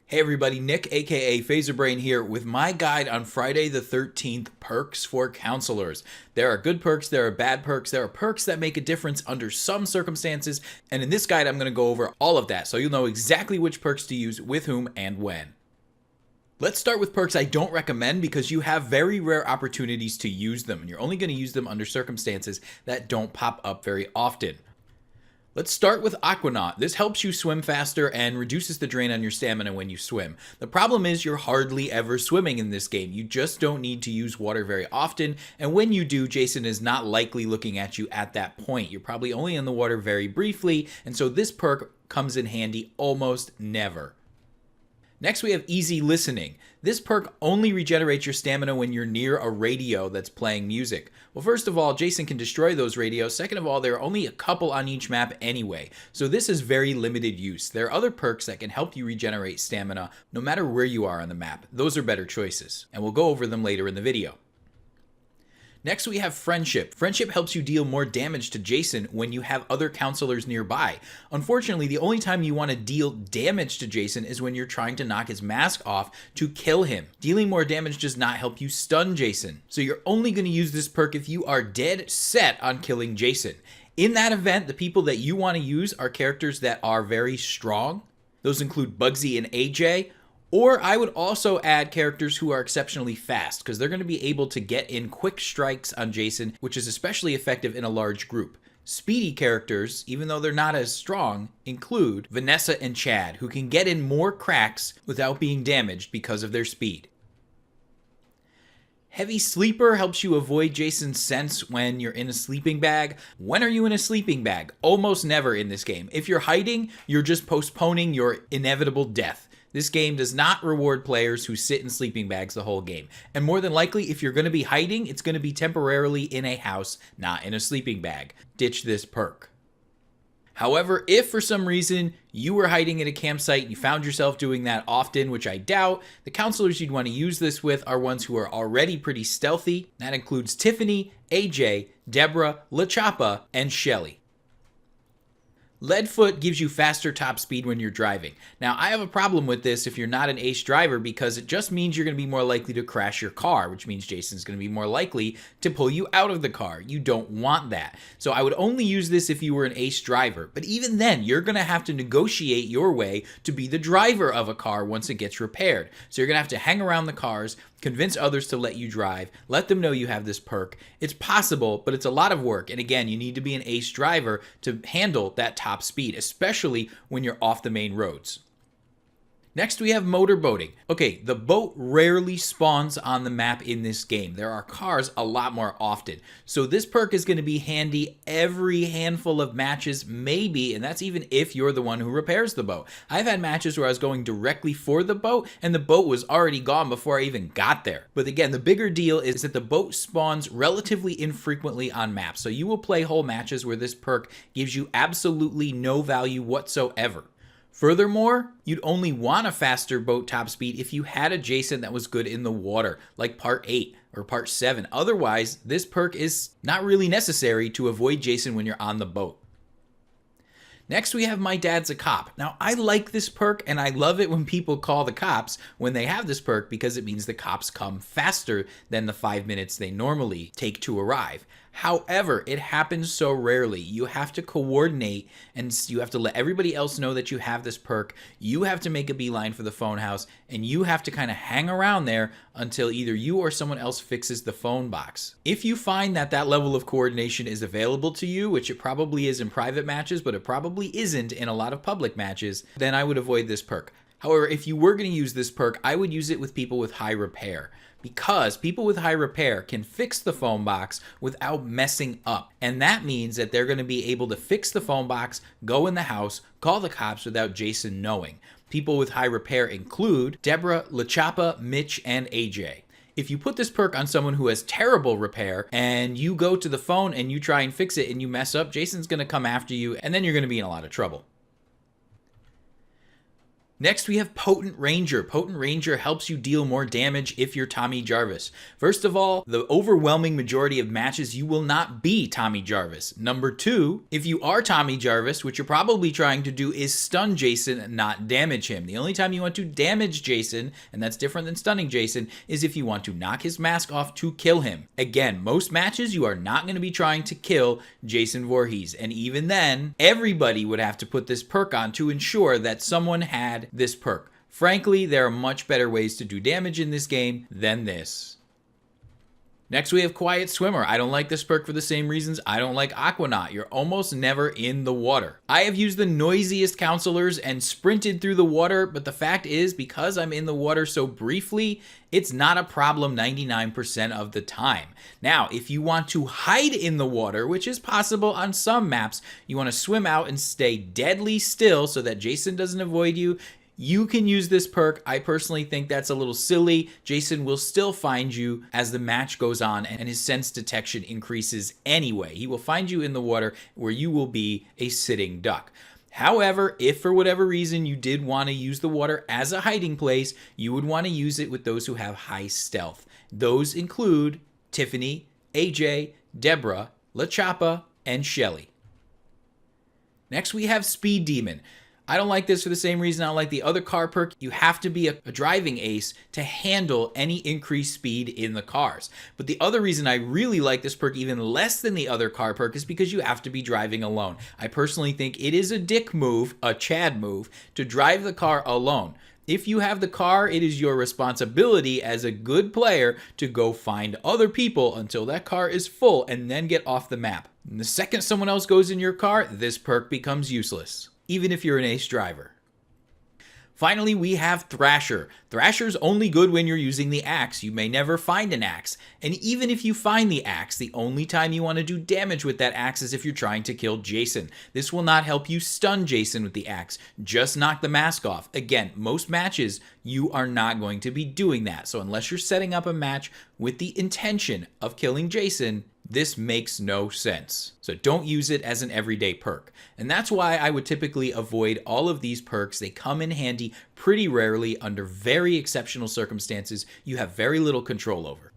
Hey everybody, Nick aka Phaserbrain here with my guide on Friday the 13th, perks for counselors. There are good perks, there are bad perks, there are perks that make a difference under some circumstances, and in this guide I'm going to go over all of that so you'll know exactly which perks to use with whom and when. Let's start with perks I don't recommend because you have very rare opportunities to use them and you're only going to use them under circumstances that don't pop up very often. Let's start with Aquanaut. This helps you swim faster and reduces the drain on your stamina when you swim. The problem is you're hardly ever swimming in this game. You just don't need to use water very often, and when you do, Jason is not likely looking at you at that point. You're probably only in the water very briefly, and so this perk comes in handy almost never. Next we have Easy Listening. This perk only regenerates your stamina when you're near a radio that's playing music. Well, first of all, Jason can destroy those radios. Second of all, there are only a couple on each map anyway, so this is very limited use. There are other perks that can help you regenerate stamina no matter where you are on the map. Those are better choices, and we'll go over them later in the video. Next we have Friendship. Friendship helps you deal more damage to Jason when you have other counselors nearby. Unfortunately, the only time you want to deal damage to Jason is when you're trying to knock his mask off to kill him. Dealing more damage does not help you stun Jason. So you're only going to use this perk if you are dead set on killing Jason. In that event, the people that you want to use are characters that are very strong. Those include Bugsy and AJ. Or I would also add characters who are exceptionally fast, because they're going to be able to get in quick strikes on Jason, which is especially effective in a large group. Speedy characters, even though they're not as strong, include Vanessa and Chad, who can get in more cracks without being damaged because of their speed. Heavy Sleeper helps you avoid Jason's sense when you're in a sleeping bag. When are you in a sleeping bag? Almost never in this game. If you're hiding, you're just postponing your inevitable death. This game does not reward players who sit in sleeping bags the whole game. And more than likely, if you're going to be hiding, it's going to be temporarily in a house, not in a sleeping bag. Ditch this perk. However, if for some reason you were hiding at a campsite and you found yourself doing that often, which I doubt, the counselors you'd want to use this with are ones who are already pretty stealthy. That includes Tiffany, AJ, Deborah, LaChapa, and Shelly. Leadfoot gives you faster top speed when you're driving. Now, I have a problem with this if you're not an ace driver because it just means you're going to be more likely to crash your car, which means Jason's going to be more likely to pull you out of the car. You don't want that. So I would only use this if you were an ace driver. But even then, you're going to have to negotiate your way to be the driver of a car once it gets repaired. So you're going to have to hang around the cars, convince others to let you drive, let them know you have this perk. It's possible, but it's a lot of work. And again, you need to be an ace driver to handle that top speed, especially when you're off the main roads. Next, we have motorboating. Okay, the boat rarely spawns on the map in this game. There are cars a lot more often. So this perk is going to be handy every handful of matches, maybe, and that's even if you're the one who repairs the boat. I've had matches where I was going directly for the boat, and the boat was already gone before I even got there. But again, the bigger deal is that the boat spawns relatively infrequently on maps. So you will play whole matches where this perk gives you absolutely no value whatsoever. Furthermore, you'd only want a faster boat top speed if you had a Jason that was good in the water, like Part 8 or Part 7. Otherwise, this perk is not really necessary to avoid Jason when you're on the boat. Next, we have My Dad's a Cop. Now, I like this perk, and I love it when people call the cops when they have this perk because it means the cops come faster than the 5 minutes they normally take to arrive. However, it happens so rarely. You have to coordinate and you have to let everybody else know that you have this perk. You have to make a beeline for the phone house and you have to kind of hang around there until either you or someone else fixes the phone box. If you find that that level of coordination is available to you, which it probably is in private matches, but it probably isn't in a lot of public matches, then I would avoid this perk. However, if you were going to use this perk, I would use it with people with high repair. Because people with high repair can fix the phone box without messing up. And that means that they're going to be able to fix the phone box, go in the house, call the cops without Jason knowing. People with high repair include Deborah, LaChapa, Mitch, and AJ. If you put this perk on someone who has terrible repair and you go to the phone and you try and fix it and you mess up, Jason's going to come after you and then you're going to be in a lot of trouble. Next, we have Potent Ranger. Potent Ranger helps you deal more damage if you're Tommy Jarvis. First of all, the overwhelming majority of matches you will not be Tommy Jarvis. Number two, if you are Tommy Jarvis, what you're probably trying to do is stun Jason, not damage him. The only time you want to damage Jason, and that's different than stunning Jason, is if you want to knock his mask off to kill him. Again, most matches you are not going to be trying to kill Jason Voorhees, and even then, everybody would have to put this perk on to ensure that someone had this perk. Frankly, there are much better ways to do damage in this game than this. Next, we have Quiet Swimmer. I don't like this perk for the same reasons I don't like Aquanaut. You're almost never in the water. I have used the noisiest counselors and sprinted through the water, but the fact is, because I'm in the water so briefly, it's not a problem 99% of the time. Now, if you want to hide in the water, which is possible on some maps, you want to swim out and stay deadly still so that Jason doesn't avoid you, you can use this perk. I personally think that's a little silly. Jason will still find you as the match goes on and his sense detection increases anyway. He will find you in the water where you will be a sitting duck. However, if for whatever reason you did want to use the water as a hiding place, you would want to use it with those who have high stealth. Those include Tiffany, AJ, Deborah, LaChapa, and Shelly. Next, we have Speed Demon. I don't like this for the same reason I don't like the other car perk. You have to be a driving ace to handle any increased speed in the cars. But the other reason I really like this perk even less than the other car perk is because you have to be driving alone. I personally think it is a dick move, a Chad move, to drive the car alone. If you have the car, it is your responsibility as a good player to go find other people until that car is full and then get off the map. And the second someone else goes in your car, this perk becomes useless, even if you're an ace driver. Finally, we have Thrasher. Thrasher's only good when you're using the axe. You may never find an axe. And even if you find the axe, the only time you want to do damage with that axe is if you're trying to kill Jason. This will not help you stun Jason with the axe. Just knock the mask off. Again, most matches, you are not going to be doing that. So unless you're setting up a match with the intention of killing Jason, this makes no sense. So don't use it as an everyday perk. And that's why I would typically avoid all of these perks. They come in handy pretty rarely under very exceptional circumstances you have very little control over.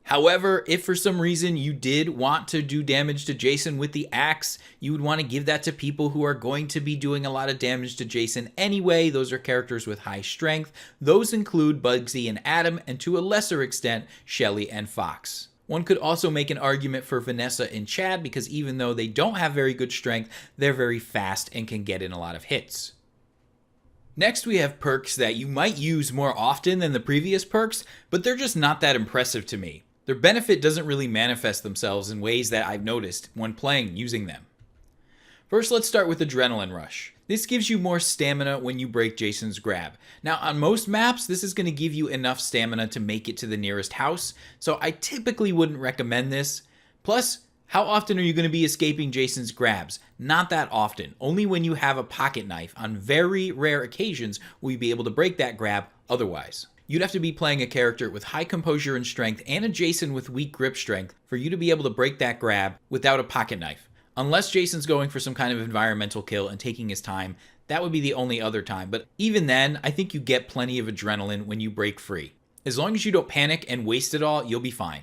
However, if for some reason you did want to do damage to Jason with the axe, you would want to give that to people who are going to be doing a lot of damage to Jason anyway. Those are characters with high strength. Those include Bugsy and Adam, and to a lesser extent, Shelly and Fox. One could also make an argument for Vanessa and Chad because even though they don't have very good strength, they're very fast and can get in a lot of hits. Next, we have perks that you might use more often than the previous perks, but they're just not that impressive to me. Their benefit doesn't really manifest themselves in ways that I've noticed when playing using them. First, let's start with Adrenaline Rush. This gives you more stamina when you break Jason's grab. Now, on most maps, this is going to give you enough stamina to make it to the nearest house, so I typically wouldn't recommend this. Plus, how often are you going to be escaping Jason's grabs? Not that often. Only when you have a pocket knife. On very rare occasions will you be able to break that grab otherwise. You'd have to be playing a character with high composure and strength and a Jason with weak grip strength for you to be able to break that grab without a pocket knife. Unless Jason's going for some kind of environmental kill and taking his time, that would be the only other time. But even then, I think you get plenty of adrenaline when you break free. As long as you don't panic and waste it all, you'll be fine.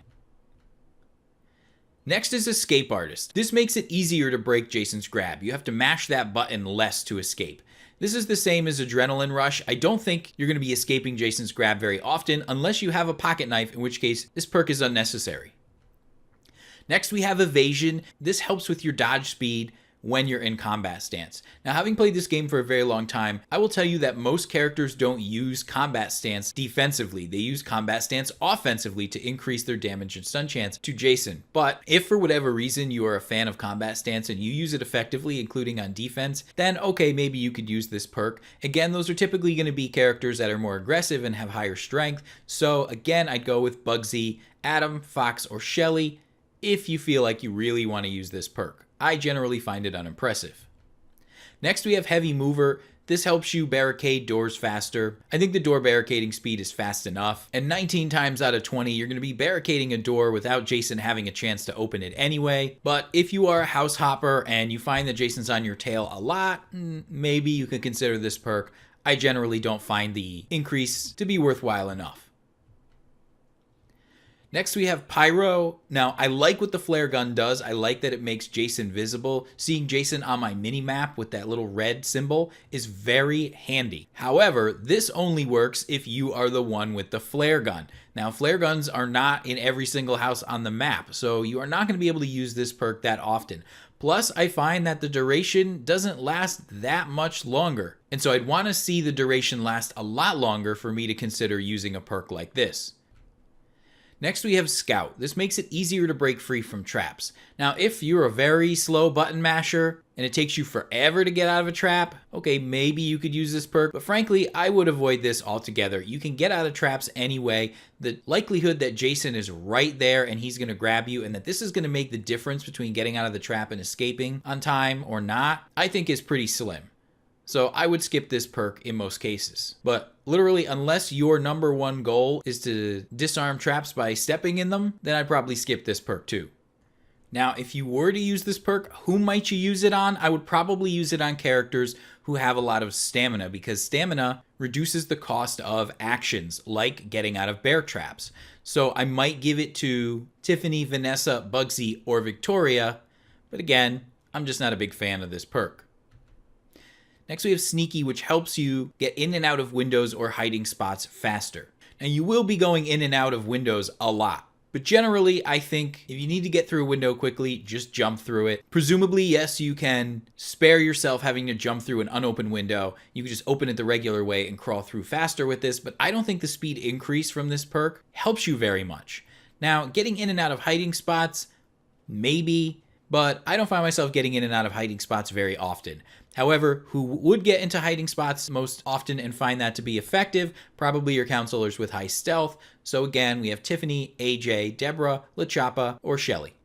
Next is Escape Artist. This makes it easier to break Jason's grab. You have to mash that button less to escape. This is the same as Adrenaline Rush. I don't think you're going to be escaping Jason's grab very often unless you have a pocket knife, in which case this perk is unnecessary. Next, we have Evasion. This helps with your dodge speed when you're in combat stance. Now, having played this game for a very long time, I will tell you that most characters don't use combat stance defensively. They use combat stance offensively to increase their damage and stun chance to Jason. But if for whatever reason you are a fan of combat stance and you use it effectively, including on defense, then okay, maybe you could use this perk. Again, those are typically going to be characters that are more aggressive and have higher strength. So again, I'd go with Bugsy, Adam, Fox, or Shelly if you feel like you really want to use this perk. I generally find it unimpressive. Next, we have Heavy Mover. This helps you barricade doors faster. I think the door barricading speed is fast enough, and 19 times out of 20, you're going to be barricading a door without Jason having a chance to open it anyway. But if you are a house hopper and you find that Jason's on your tail a lot, maybe you could consider this perk. I generally don't find the increase to be worthwhile enough. Next we have Pyro. Now I like what the flare gun does. I like that it makes Jason visible. Seeing Jason on my mini map with that little red symbol is very handy. However, this only works if you are the one with the flare gun. Now flare guns are not in every single house on the map, so you are not going to be able to use this perk that often. Plus, I find that the duration doesn't last that much longer. And so I'd want to see the duration last a lot longer for me to consider using a perk like this. Next we have Scout. This makes it easier to break free from traps. Now if you're a very slow button masher and it takes you forever to get out of a trap, okay, maybe you could use this perk, but frankly I would avoid this altogether. You can get out of traps anyway. The likelihood that Jason is right there and he's going to grab you and that this is going to make the difference between getting out of the trap and escaping on time or not, I think is pretty slim. So I would skip this perk in most cases. But literally, unless your number one goal is to disarm traps by stepping in them, then I'd probably skip this perk too. Now, if you were to use this perk, who might you use it on? I would probably use it on characters who have a lot of stamina, because stamina reduces the cost of actions like getting out of bear traps. So I might give it to Tiffany, Vanessa, Bugsy, or Victoria, but again, I'm just not a big fan of this perk. Next we have Sneaky, which helps you get in and out of windows or hiding spots faster. Now you will be going in and out of windows a lot, but generally I think if you need to get through a window quickly, just jump through it. Presumably, yes, you can spare yourself having to jump through an unopened window. You can just open it the regular way and crawl through faster with this, but I don't think the speed increase from this perk helps you very much. Now, getting in and out of hiding spots, maybe, but I don't find myself getting in and out of hiding spots very often. However, who would get into hiding spots most often and find that to be effective? Probably your counselors with high stealth. So again, we have Tiffany, AJ, Deborah, LaChapa, or Shelly.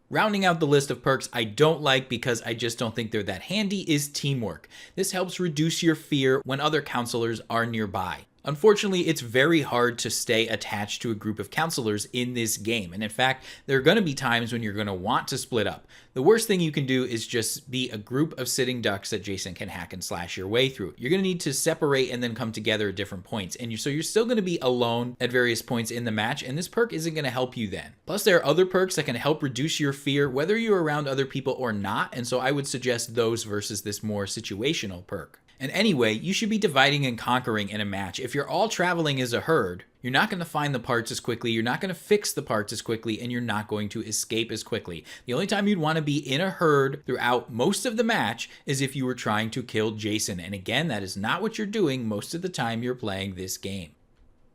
Rounding out the list of perks I don't like because I just don't think they're that handy is Teamwork. This helps reduce your fear when other counselors are nearby. Unfortunately, it's very hard to stay attached to a group of counselors in this game, and in fact, there are going to be times when you're going to want to split up. The worst thing you can do is just be a group of sitting ducks that Jason can hack and slash your way through. You're going to need to separate and then come together at different points, and so you're still going to be alone at various points in the match, and this perk isn't going to help you then. Plus, there are other perks that can help reduce your fear whether you're around other people or not, and so I would suggest those versus this more situational perk. And anyway, you should be dividing and conquering in a match. If you're all traveling as a herd, you're not going to find the parts as quickly, you're not going to fix the parts as quickly, and you're not going to escape as quickly. The only time you'd want to be in a herd throughout most of the match is if you were trying to kill Jason. And again, that is not what you're doing most of the time you're playing this game.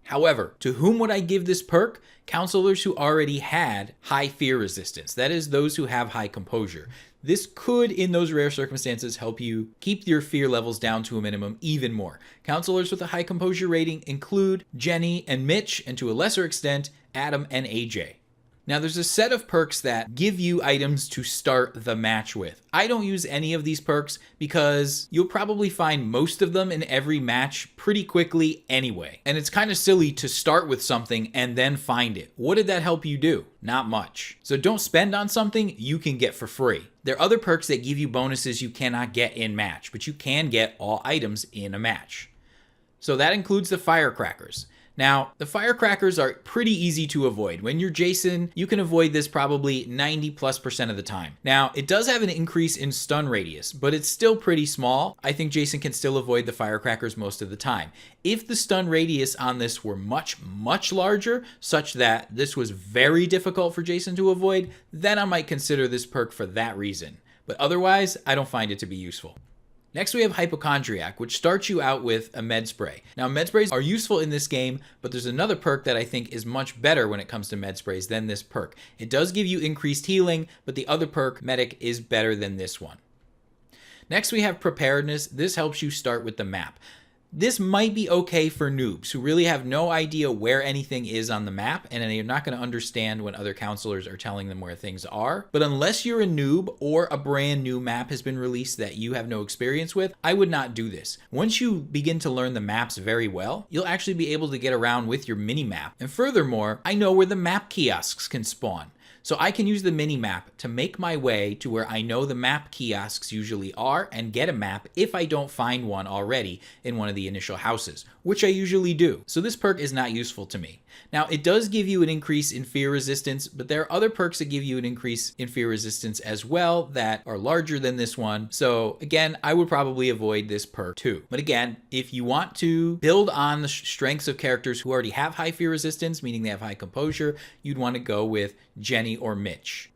However, to whom would I give this perk? Counselors who already had high fear resistance. That is, those who have high composure. This could, in those rare circumstances, help you keep your fear levels down to a minimum even more. Counselors with a high composure rating include Jenny and Mitch, and to a lesser extent, Adam and AJ. Now there's a set of perks that give you items to start the match with. I don't use any of these perks because you'll probably find most of them in every match pretty quickly anyway. And it's kind of silly to start with something and then find it. What did that help you do? Not much. So don't spend on something you can get for free. There are other perks that give you bonuses you cannot get in match, but you can get all items in a match. So that includes the firecrackers. Now, the firecrackers are pretty easy to avoid. When you're Jason, you can avoid this probably 90+% of the time. Now, it does have an increase in stun radius, but it's still pretty small. I think Jason can still avoid the firecrackers most of the time. If the stun radius on this were much, much larger, such that this was very difficult for Jason to avoid, then I might consider this perk for that reason. But otherwise, I don't find it to be useful. Next we have Hypochondriac, which starts you out with a med spray. Now med sprays are useful in this game, but there's another perk that I think is much better when it comes to med sprays than this perk. It does give you increased healing, but the other perk, Medic, is better than this one. Next we have Preparedness. This helps you start with the map. This might be okay for noobs who really have no idea where anything is on the map, and they're not going to understand when other counselors are telling them where things are. But unless you're a noob or a brand new map has been released that you have no experience with, I would not do this. Once you begin to learn the maps very well, you'll actually be able to get around with your mini map. And furthermore, I know where the map kiosks can spawn. So I can use the mini map to make my way to where I know the map kiosks usually are and get a map if I don't find one already in one of the initial houses, which I usually do. So this perk is not useful to me. Now, it does give you an increase in fear resistance, but there are other perks that give you an increase in fear resistance as well that are larger than this one. So again, I would probably avoid this perk too. But again, if you want to build on the strengths of characters who already have high fear resistance, meaning they have high composure, you'd want to go with Jenny or Mitch.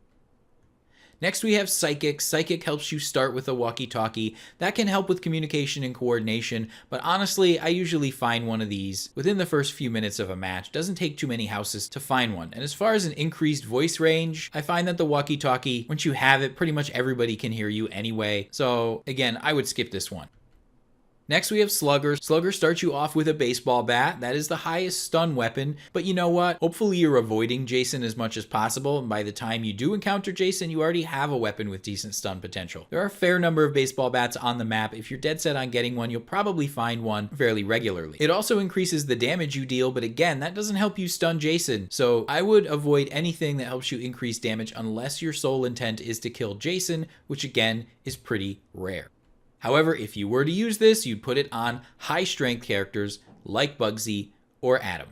Next we have Psychic. Psychic helps you start with a walkie-talkie. That can help with communication and coordination, but honestly, I usually find one of these within the first few minutes of a match. Doesn't take too many houses to find one. And as far as an increased voice range, I find that the walkie-talkie, once you have it, pretty much everybody can hear you anyway. So again, I would skip this one. Next we have Slugger. Slugger starts you off with a baseball bat. That is the highest stun weapon, but you know what? Hopefully you're avoiding Jason as much as possible, and by the time you do encounter Jason, you already have a weapon with decent stun potential. There are a fair number of baseball bats on the map. If you're dead set on getting one, you'll probably find one fairly regularly. It also increases the damage you deal, but again, that doesn't help you stun Jason, so I would avoid anything that helps you increase damage unless your sole intent is to kill Jason, which again is pretty rare. However, if you were to use this, you'd put it on high strength characters like Bugsy or Adam.